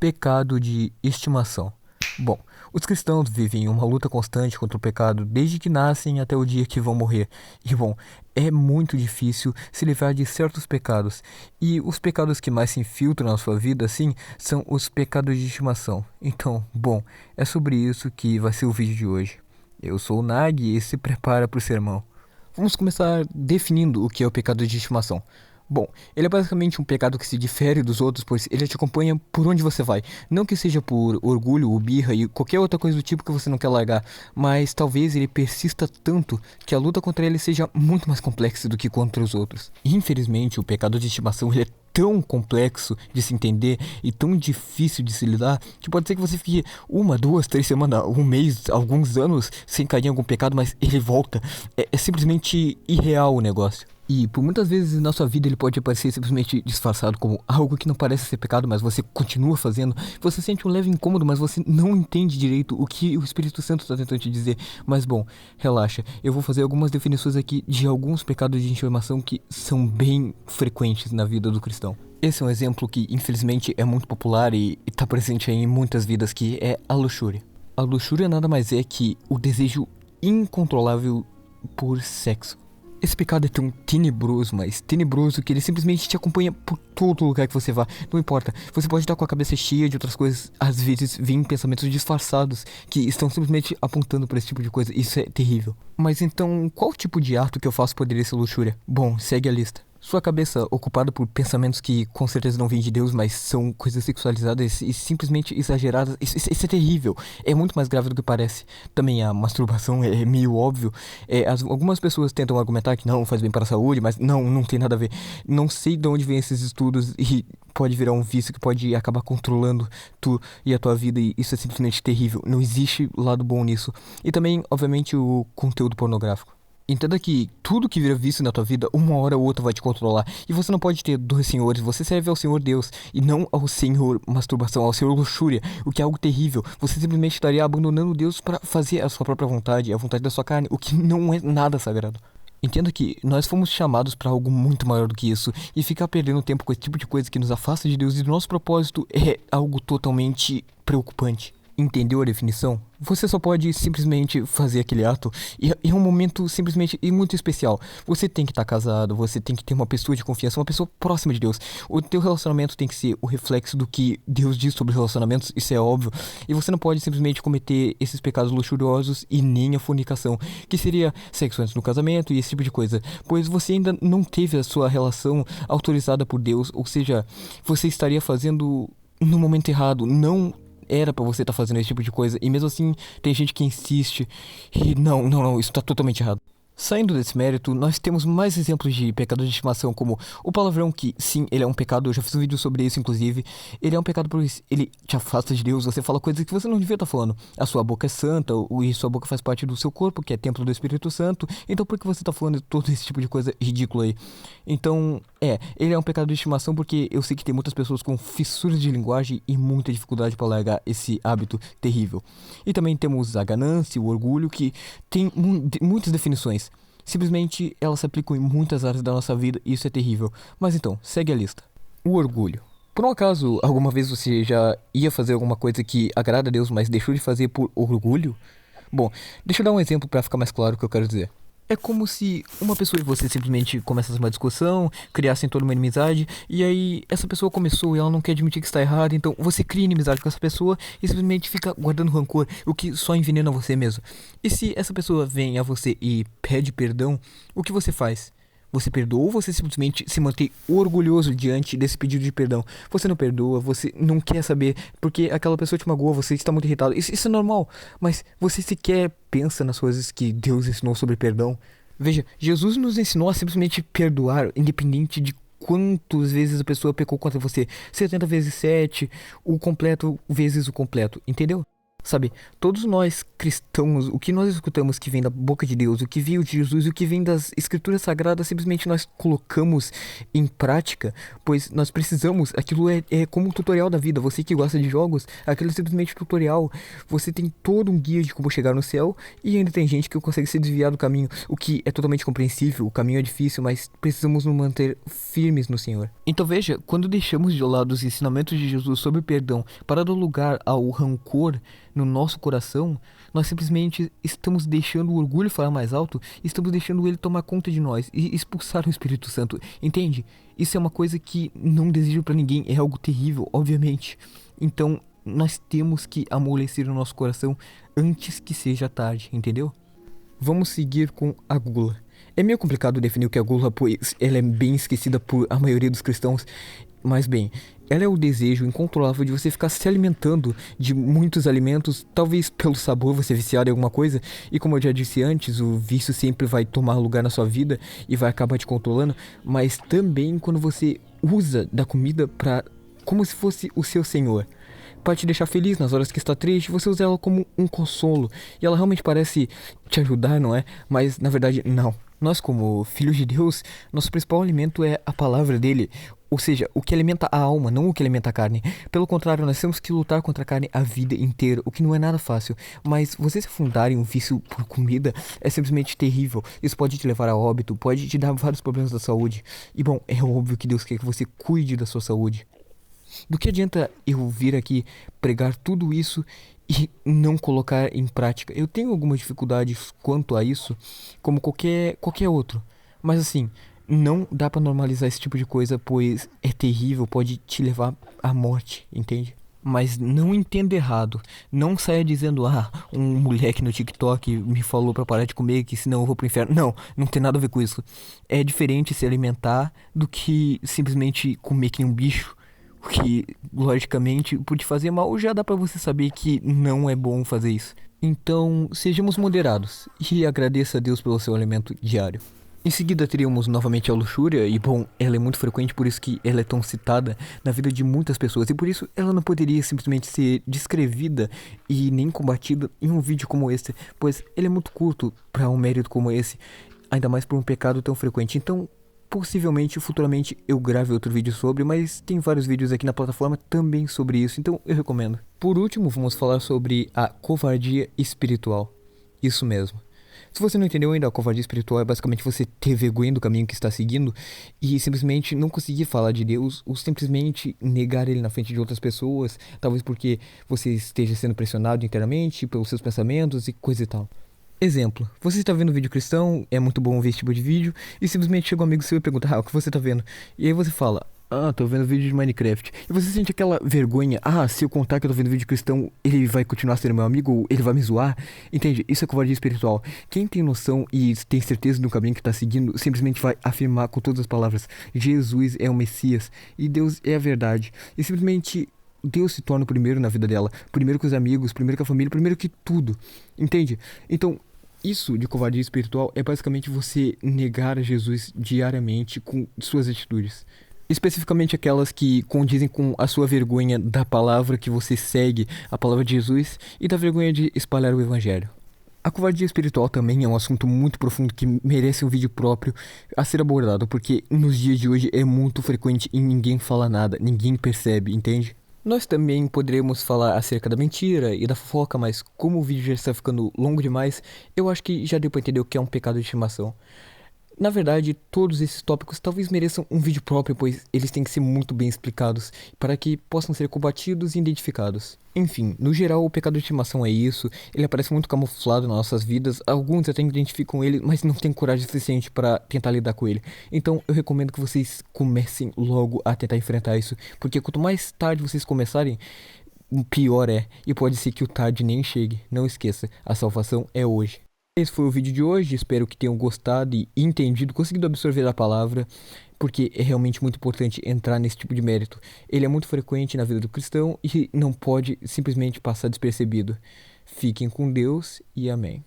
Pecado de estimação. Bom, os cristãos vivem uma luta constante contra o pecado desde que nascem até o dia que vão morrer. E bom, é muito difícil se livrar de certos pecados. E os pecados que mais se infiltram na sua vida, assim, são os pecados de estimação. Então, bom, é sobre isso que vai ser o vídeo de hoje. Eu sou o Nag e se prepara para o sermão. Vamos começar definindo o que é o pecado de estimação. Bom, ele é basicamente um pecado que se difere dos outros, pois ele te acompanha por onde você vai. Não que seja por orgulho ou birra e qualquer outra coisa do tipo que você não quer largar, mas talvez ele persista tanto que a luta contra ele seja muito mais complexa do que contra os outros. Infelizmente, o pecado de estimação ele é tão complexo de se entender e tão difícil de se lidar que pode ser que você fique uma, duas, três semanas, um mês, alguns anos sem cair em algum pecado, mas ele volta. É simplesmente irreal o negócio. E por muitas vezes na sua vida ele pode aparecer simplesmente disfarçado como algo que não parece ser pecado, mas você continua fazendo. Você sente um leve incômodo, mas você não entende direito o que o Espírito Santo está tentando te dizer. Mas bom, relaxa. Eu vou fazer algumas definições aqui de alguns pecados de estimação que são bem frequentes na vida do cristão. Esse é um exemplo que infelizmente é muito popular e está presente em muitas vidas, que é a luxúria. A luxúria nada mais é que o desejo incontrolável por sexo. Esse pecado é tão tenebroso, mas tenebroso, que ele simplesmente te acompanha por todo lugar que você vá. Não importa, você pode estar com a cabeça cheia de outras coisas. Às vezes vêm pensamentos disfarçados que estão simplesmente apontando para esse tipo de coisa. Isso é terrível. Mas então, qual tipo de ato que eu faço poderia ser luxúria? Bom, segue a lista. Sua cabeça ocupada por pensamentos que com certeza não vêm de Deus, mas são coisas sexualizadas e simplesmente exageradas. Isso é terrível. É muito mais grave do que parece. Também a masturbação é meio óbvio. Algumas pessoas tentam argumentar que não faz bem para a saúde, mas não tem nada a ver. Não sei de onde vêm esses estudos e pode virar um vício que pode acabar controlando tu e a tua vida, e isso é simplesmente terrível. Não existe lado bom nisso. E também, obviamente, o conteúdo pornográfico. Entenda que tudo que vira vício na tua vida, uma hora ou outra vai te controlar. E você não pode ter dois senhores. Você serve ao Senhor Deus e não ao Senhor masturbação, ao Senhor luxúria, o que é algo terrível. Você simplesmente estaria abandonando Deus para fazer a sua própria vontade, a vontade da sua carne, o que não é nada sagrado. Entenda que nós fomos chamados para algo muito maior do que isso, e ficar perdendo tempo com esse tipo de coisa que nos afasta de Deus e do nosso propósito é algo totalmente preocupante. Entendeu a definição? Você só pode simplesmente fazer aquele ato e é um momento simplesmente e muito especial. Você tem que estar casado, você tem que ter uma pessoa de confiança, uma pessoa próxima de Deus. O teu relacionamento tem que ser o reflexo do que Deus diz sobre relacionamentos, isso é óbvio. E você não pode simplesmente cometer esses pecados luxuriosos e nem a fornicação, que seria sexo antes do casamento e esse tipo de coisa, pois você ainda não teve a sua relação autorizada por Deus, ou seja, você estaria fazendo no momento errado, não era pra você estar fazendo esse tipo de coisa, e mesmo assim tem gente que insiste, e não, isso tá totalmente errado. Saindo desse mérito, nós temos mais exemplos de pecados de estimação, como o palavrão, que sim, ele é um pecado, eu já fiz um vídeo sobre isso inclusive. Ele é um pecado porque ele te afasta de Deus, você fala coisas que você não devia estar falando. A sua boca é santa, e sua boca faz parte do seu corpo, que é templo do Espírito Santo, então por que você está falando todo esse tipo de coisa ridícula aí? Então, ele é um pecado de estimação porque eu sei que tem muitas pessoas com fissuras de linguagem e muita dificuldade para largar esse hábito terrível. E também temos a ganância, o orgulho, que tem muitas definições. Simplesmente elas se aplicam em muitas áreas da nossa vida e isso é terrível. Mas então, segue a lista. O orgulho. Por um acaso, alguma vez você já ia fazer alguma coisa que agrada a Deus, mas deixou de fazer por orgulho? Bom, deixa eu dar um exemplo para ficar mais claro o que eu quero dizer. É como se uma pessoa e você simplesmente começassem uma discussão, criassem toda uma inimizade, e aí essa pessoa começou e ela não quer admitir que está errada, então você cria inimizade com essa pessoa e simplesmente fica guardando rancor, o que só envenena você mesmo. E se essa pessoa vem a você e pede perdão, o que você faz? Você perdoa ou você simplesmente se mantém orgulhoso diante desse pedido de perdão? Você não perdoa, você não quer saber porque aquela pessoa te magoou, você está muito irritado. Isso é normal, mas você sequer pensa nas coisas que Deus ensinou sobre perdão. Veja, Jesus nos ensinou a simplesmente perdoar, independente de quantas vezes a pessoa pecou contra você. 70 vezes 7, o completo vezes o completo, entendeu? Sabe, todos nós cristãos, o que nós escutamos que vem da boca de Deus, o que veio de Jesus, o que vem das escrituras sagradas, simplesmente nós colocamos em prática, pois nós precisamos, aquilo é como um tutorial da vida. Você que gosta de jogos, aquilo é simplesmente tutorial. Você tem todo um guia de como chegar no céu e ainda tem gente que consegue se desviar do caminho, o que é totalmente compreensível. O caminho é difícil, mas precisamos nos manter firmes no Senhor. Então veja, quando deixamos de lado os ensinamentos de Jesus sobre perdão para dar lugar ao rancor no nosso coração, nós simplesmente estamos deixando o orgulho falar mais alto, estamos deixando ele tomar conta de nós e expulsar o Espírito Santo, entende? Isso é uma coisa que não desejo pra ninguém, é algo terrível, obviamente. Então, nós temos que amolecer o nosso coração antes que seja tarde, entendeu? Vamos seguir com a gula. É meio complicado definir o que é gula, pois ela é bem esquecida por a maioria dos cristãos. Mas bem, ela é o desejo incontrolável de você ficar se alimentando de muitos alimentos, talvez pelo sabor você viciar em alguma coisa, e como eu já disse antes, o vício sempre vai tomar lugar na sua vida e vai acabar te controlando, mas também quando você usa da comida para como se fosse o seu senhor. Para te deixar feliz nas horas que está triste, você usa ela como um consolo. E ela realmente parece te ajudar, não é? Mas na verdade, não. Nós, como filhos de Deus, nosso principal alimento é a palavra dele. Ou seja, o que alimenta a alma, não o que alimenta a carne. Pelo contrário, nós temos que lutar contra a carne a vida inteira, o que não é nada fácil. Mas você se afundar em um vício por comida é simplesmente terrível. Isso pode te levar a óbito, pode te dar vários problemas da saúde. E bom, é óbvio que Deus quer que você cuide da sua saúde. Do que adianta eu vir aqui pregar tudo isso e não colocar em prática? Eu tenho algumas dificuldades quanto a isso, como qualquer outro. Mas assim, não dá pra normalizar esse tipo de coisa, pois é terrível, pode te levar à morte, entende? Mas não entenda errado. Não saia dizendo, um moleque no TikTok me falou pra parar de comer, que senão eu vou pro inferno. Não, não tem nada a ver com isso. É diferente se alimentar do que simplesmente comer que nem um bicho. O que, logicamente, por te fazer mal, já dá pra você saber que não é bom fazer isso. Então, sejamos moderados e agradeça a Deus pelo seu alimento diário. Em seguida teríamos novamente a luxúria, e bom, ela é muito frequente, por isso que ela é tão citada na vida de muitas pessoas, e por isso ela não poderia simplesmente ser descrevida e nem combatida em um vídeo como esse, pois ele é muito curto para um mérito como esse, ainda mais por um pecado tão frequente. Então, possivelmente, futuramente, eu grave outro vídeo sobre, mas tem vários vídeos aqui na plataforma também sobre isso, então eu recomendo. Por último, vamos falar sobre a covardia espiritual. Isso mesmo. Se você não entendeu ainda, a covardia espiritual é basicamente você ter vergonha do caminho que está seguindo e simplesmente não conseguir falar de Deus ou simplesmente negar ele na frente de outras pessoas, talvez porque você esteja sendo pressionado internamente pelos seus pensamentos e coisa e tal. Exemplo, você está vendo um vídeo cristão, é muito bom ver esse tipo de vídeo, e simplesmente chega um amigo seu e pergunta, o que você está vendo? E aí você fala, tô vendo vídeo de Minecraft. E você sente aquela vergonha, se eu contar que eu tô vendo vídeo cristão, ele vai continuar sendo meu amigo, ou ele vai me zoar? Entende? Isso é covardia espiritual. Quem tem noção e tem certeza do caminho que está seguindo, simplesmente vai afirmar com todas as palavras, Jesus é o Messias, e Deus é a verdade. E simplesmente Deus se torna o primeiro na vida dela, primeiro com os amigos, primeiro com a família, primeiro que tudo, entende? Então, isso de covardia espiritual é basicamente você negar a Jesus diariamente com suas atitudes. Especificamente aquelas que condizem com a sua vergonha da palavra que você segue, a palavra de Jesus, e da vergonha de espalhar o evangelho. A covardia espiritual também é um assunto muito profundo que merece um vídeo próprio a ser abordado, porque nos dias de hoje é muito frequente e ninguém fala nada, ninguém percebe, entende? Nós também poderíamos falar acerca da mentira e da fofoca, mas como o vídeo já está ficando longo demais, eu acho que já deu para entender o que é um pecado de estimação. Na verdade, todos esses tópicos talvez mereçam um vídeo próprio, pois eles têm que ser muito bem explicados para que possam ser combatidos e identificados. Enfim, no geral, o pecado de estimação é isso, ele aparece muito camuflado nas nossas vidas, alguns até identificam ele, mas não têm coragem suficiente para tentar lidar com ele. Então, eu recomendo que vocês comecem logo a tentar enfrentar isso, porque quanto mais tarde vocês começarem, pior é, e pode ser que o tarde nem chegue. Não esqueça, a salvação é hoje. Esse foi o vídeo de hoje, espero que tenham gostado e entendido, conseguido absorver a palavra, porque é realmente muito importante entrar nesse tipo de mérito. Ele é muito frequente na vida do cristão e não pode simplesmente passar despercebido. Fiquem com Deus e amém.